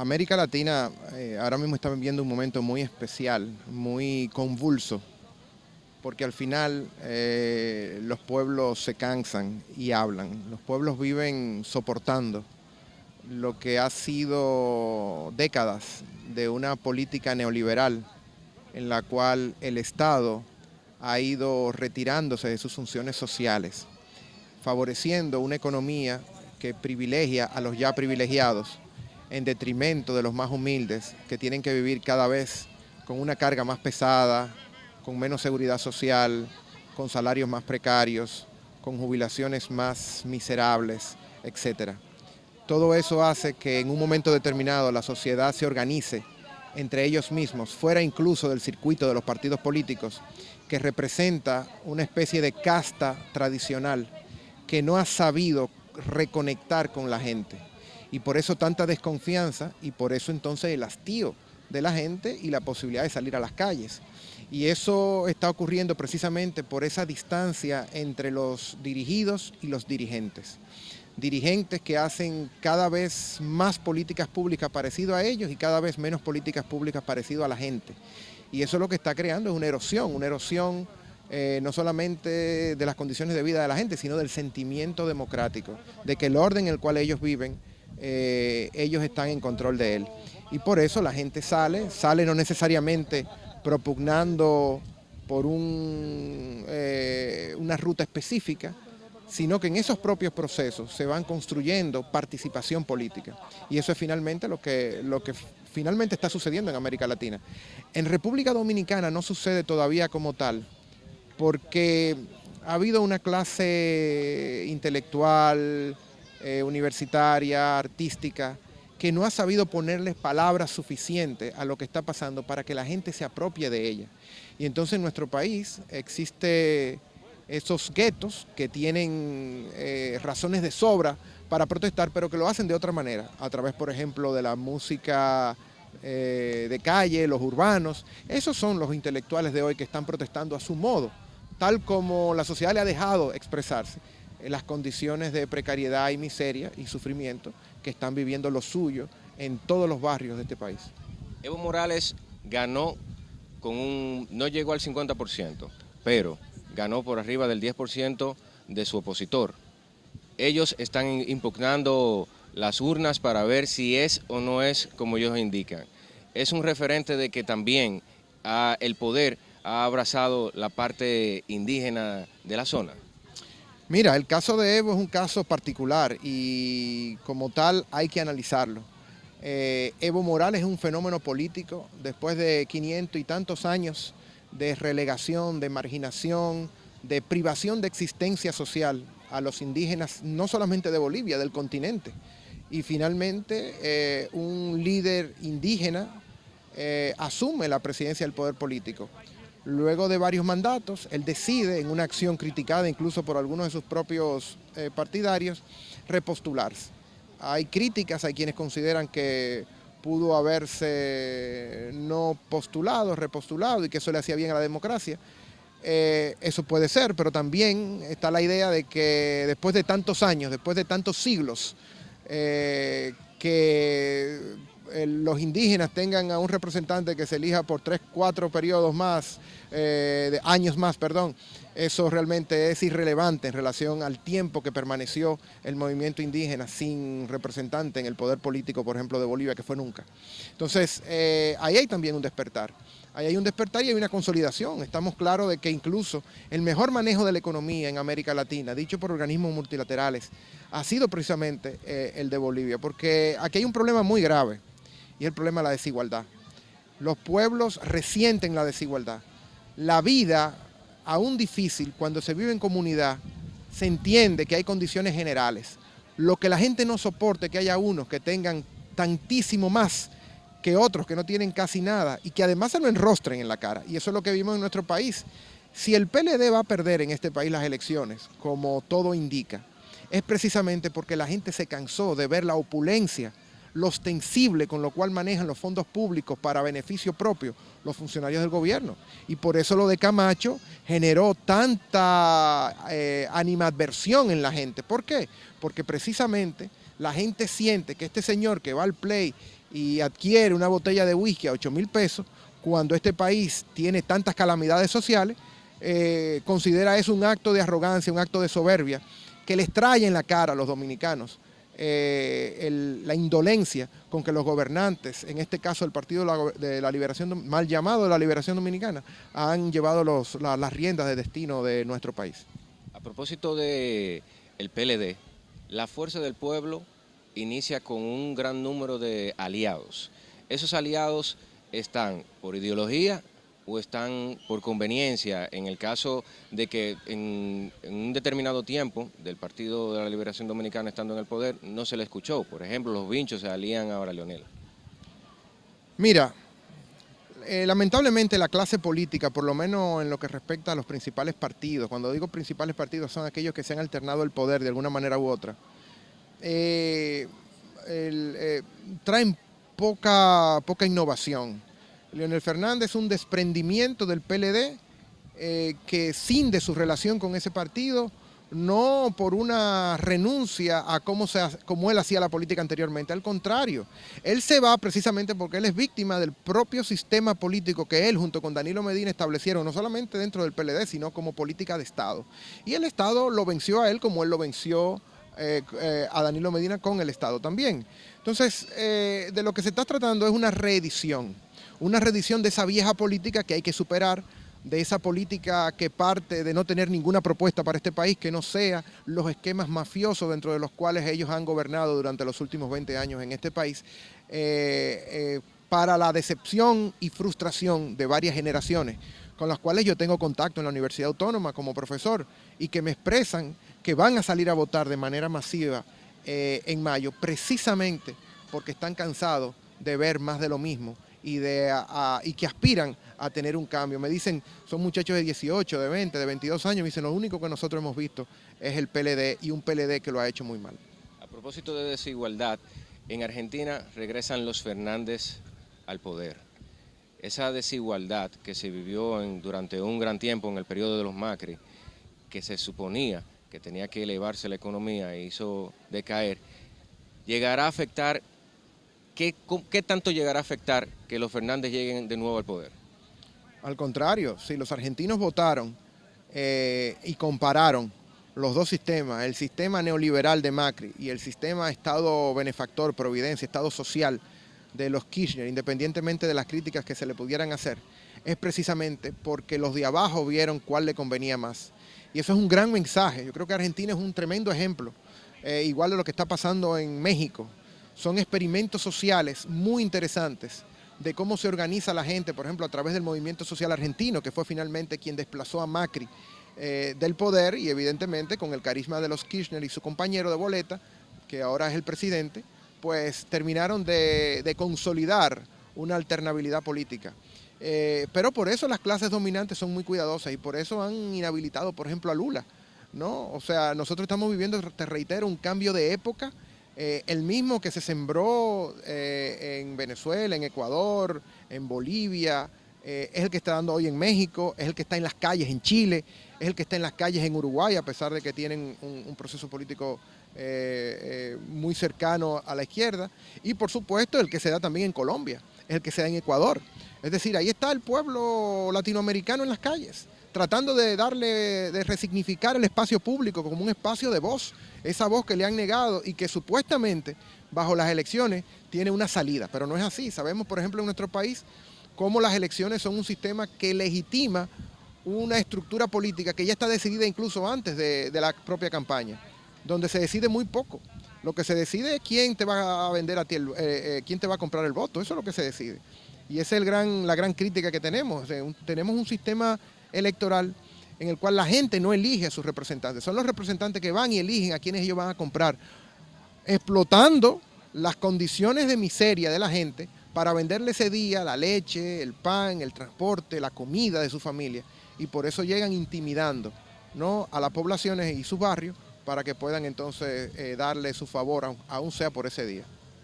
América Latina ahora mismo está viviendo un momento muy especial, muy convulso, porque al final los pueblos se cansan y hablan. Los pueblos viven soportando lo que ha sido décadas de una política neoliberal en la cual el Estado ha ido retirándose de sus funciones sociales, favoreciendo una economía que privilegia a los ya privilegiados en detrimento de los más humildes, que tienen que vivir cada vez con una carga más pesada, con menos seguridad social, con salarios más precarios, con jubilaciones más miserables, etc. Todo eso hace que en un momento determinado la sociedad se organice entre ellos mismos, fuera incluso del circuito de los partidos políticos, que representa una especie de casta tradicional que no ha sabido reconectar con la gente. Y por eso tanta desconfianza y por eso entonces el hastío de la gente y la posibilidad de salir a las calles. Y eso está ocurriendo precisamente por esa distancia entre los dirigidos y los dirigentes. Dirigentes que hacen cada vez más políticas públicas parecido a ellos y cada vez menos políticas públicas parecido a la gente. Y eso lo que está creando es una erosión no solamente de las condiciones de vida de la gente, sino del sentimiento democrático, de que el orden en el cual ellos viven, ellos están en control de él. Y por eso la gente sale no necesariamente propugnando por una ruta específica, sino que en esos propios procesos se van construyendo participación política. Y eso es finalmente lo que finalmente está sucediendo en América Latina. En República Dominicana no sucede todavía como tal, porque ha habido una clase intelectual, universitaria, artística, que no ha sabido ponerles palabras suficientes a lo que está pasando para que la gente se apropie de ella. Y entonces en nuestro país existe esos guetos que tienen razones de sobra para protestar, pero que lo hacen de otra manera, a través, por ejemplo, de la música de calle, los urbanos. Esos son los intelectuales de hoy que están protestando a su modo, tal como la sociedad le ha dejado expresarse en las condiciones de precariedad y miseria y sufrimiento que están viviendo los suyos en todos los barrios de este país. Evo Morales ganó no llegó al 50%, pero ganó por arriba del 10% de su opositor. Ellos están impugnando las urnas para ver si es o no es como ellos indican. Es un referente de que también el poder ha abrazado la parte indígena de la zona. Mira, el caso de Evo es un caso particular y como tal hay que analizarlo. Evo Morales es un fenómeno político después de 500 y tantos años de relegación, de marginación, de privación de existencia social a los indígenas, no solamente de Bolivia, del continente. Y finalmente un líder indígena asume la presidencia del poder político. Luego de varios mandatos, él decide, en una acción criticada incluso por algunos de sus propios partidarios, repostularse. Hay críticas, hay quienes consideran que pudo haberse no postulado, repostulado y que eso le hacía bien a la democracia. Eso puede ser, pero también está la idea de que después de tantos años, después de tantos siglos, que los indígenas tengan a un representante que se elija por 3, 4 periodos más, años más, perdón, eso realmente es irrelevante en relación al tiempo que permaneció el movimiento indígena sin representante en el poder político, por ejemplo, de Bolivia, que fue nunca. Entonces, ahí hay también un despertar. Ahí hay un despertar y hay una consolidación. Estamos claros de que incluso el mejor manejo de la economía en América Latina, dicho por organismos multilaterales, ha sido precisamente el de Bolivia, porque aquí hay un problema muy grave y es el problema de la desigualdad. Los pueblos resienten la desigualdad. La vida, aún difícil, cuando se vive en comunidad, se entiende que hay condiciones generales. Lo que la gente no soporta es que haya unos que tengan tantísimo más que otros que no tienen casi nada y que además se lo enrostren en la cara. Y eso es lo que vimos en nuestro país. Si el PLD va a perder en este país las elecciones, como todo indica, es precisamente porque la gente se cansó de ver la opulencia, lo ostensible con lo cual manejan los fondos públicos para beneficio propio los funcionarios del gobierno. Y por eso lo de Camacho generó tanta animadversión en la gente. ¿Por qué? Porque precisamente la gente siente que este señor que va al play y adquiere una botella de whisky a 8.000 pesos, cuando este país tiene tantas calamidades sociales, considera eso un acto de arrogancia, un acto de soberbia, que les trae en la cara a los dominicanos la indolencia con que los gobernantes, en este caso el Partido de la Liberación, mal llamado de la Liberación Dominicana, han llevado las riendas de destino de nuestro país. A propósito del PLD, la Fuerza del Pueblo inicia con un gran número de aliados. Esos aliados están por ideología o están por conveniencia, en el caso de que en un determinado tiempo del Partido de la Liberación Dominicana estando en el poder no se le escuchó. Por ejemplo, los Vinchos se alían ahora a Leonel. Mira, lamentablemente la clase política, por lo menos en lo que respecta a los principales partidos, cuando digo principales partidos son aquellos que se han alternado el poder de alguna manera u otra, traen poca innovación. Leonel Fernández es un desprendimiento del PLD que cinde su relación con ese partido, no por una renuncia a cómo él hacía la política anteriormente, al contrario, él se va precisamente porque él es víctima del propio sistema político que él junto con Danilo Medina establecieron, no solamente dentro del PLD, sino como política de Estado. Y el Estado lo venció a él como él lo venció a Danilo Medina con el Estado también. Entonces, de lo que se está tratando es una reedición de esa vieja política que hay que superar, de esa política que parte de no tener ninguna propuesta para este país que no sea los esquemas mafiosos dentro de los cuales ellos han gobernado durante los últimos 20 años en este país, para la decepción y frustración de varias generaciones con las cuales yo tengo contacto en la Universidad Autónoma como profesor y que me expresan que van a salir a votar de manera masiva en mayo, precisamente porque están cansados de ver más de lo mismo y que aspiran a tener un cambio. Me dicen, son muchachos de 18, de 20, de 22 años, me dicen, lo único que nosotros hemos visto es el PLD y un PLD que lo ha hecho muy mal. A propósito de desigualdad, en Argentina regresan los Fernández al poder. Esa desigualdad que se vivió durante un gran tiempo en el periodo de los Macri, que se suponía que tenía que elevarse la economía e hizo decaer, llegará a afectar. ¿Qué tanto llegará a afectar que los Fernández lleguen de nuevo al poder? Al contrario, si los argentinos votaron y compararon los dos sistemas, el sistema neoliberal de Macri y el sistema Estado benefactor, providencia, Estado social de los Kirchner, independientemente de las críticas que se le pudieran hacer, es precisamente porque los de abajo vieron cuál le convenía más. Y eso es un gran mensaje. Yo creo que Argentina es un tremendo ejemplo, igual de lo que está pasando en México. Son experimentos sociales muy interesantes de cómo se organiza la gente, por ejemplo, a través del movimiento social argentino, que fue finalmente quien desplazó a Macri del poder y evidentemente con el carisma de los Kirchner y su compañero de boleta, que ahora es el presidente, pues terminaron de consolidar una alternabilidad política. Pero por eso las clases dominantes son muy cuidadosas y por eso han inhabilitado, por ejemplo, a Lula, ¿no? O sea, nosotros estamos viviendo, te reitero, un cambio de época. El mismo que se sembró en Venezuela, en Ecuador, en Bolivia, es el que está dando hoy en México, es el que está en las calles en Chile, es el que está en las calles en Uruguay, a pesar de que tienen un proceso político muy cercano a la izquierda, y por supuesto el que se da también en Colombia, es el que se da en Ecuador. Es decir, ahí está el pueblo latinoamericano en las calles, tratando de resignificar el espacio público como un espacio de voz, esa voz que le han negado y que supuestamente bajo las elecciones tiene una salida, pero no es así. Sabemos, por ejemplo, en nuestro país cómo las elecciones son un sistema que legitima una estructura política que ya está decidida incluso antes de la propia campaña, donde se decide muy poco. Lo que se decide es quién te va a vender a ti, quién te va a comprar el voto, eso es lo que se decide. Y esa es la gran crítica que tenemos. Tenemos un sistema electoral en el cual la gente no elige a sus representantes, son los representantes que van y eligen a quienes ellos van a comprar, explotando las condiciones de miseria de la gente para venderle ese día la leche, el pan, el transporte, la comida de su familia, y por eso llegan intimidando, ¿no?, a las poblaciones y sus barrios para que puedan entonces darle su favor, aún sea por ese día.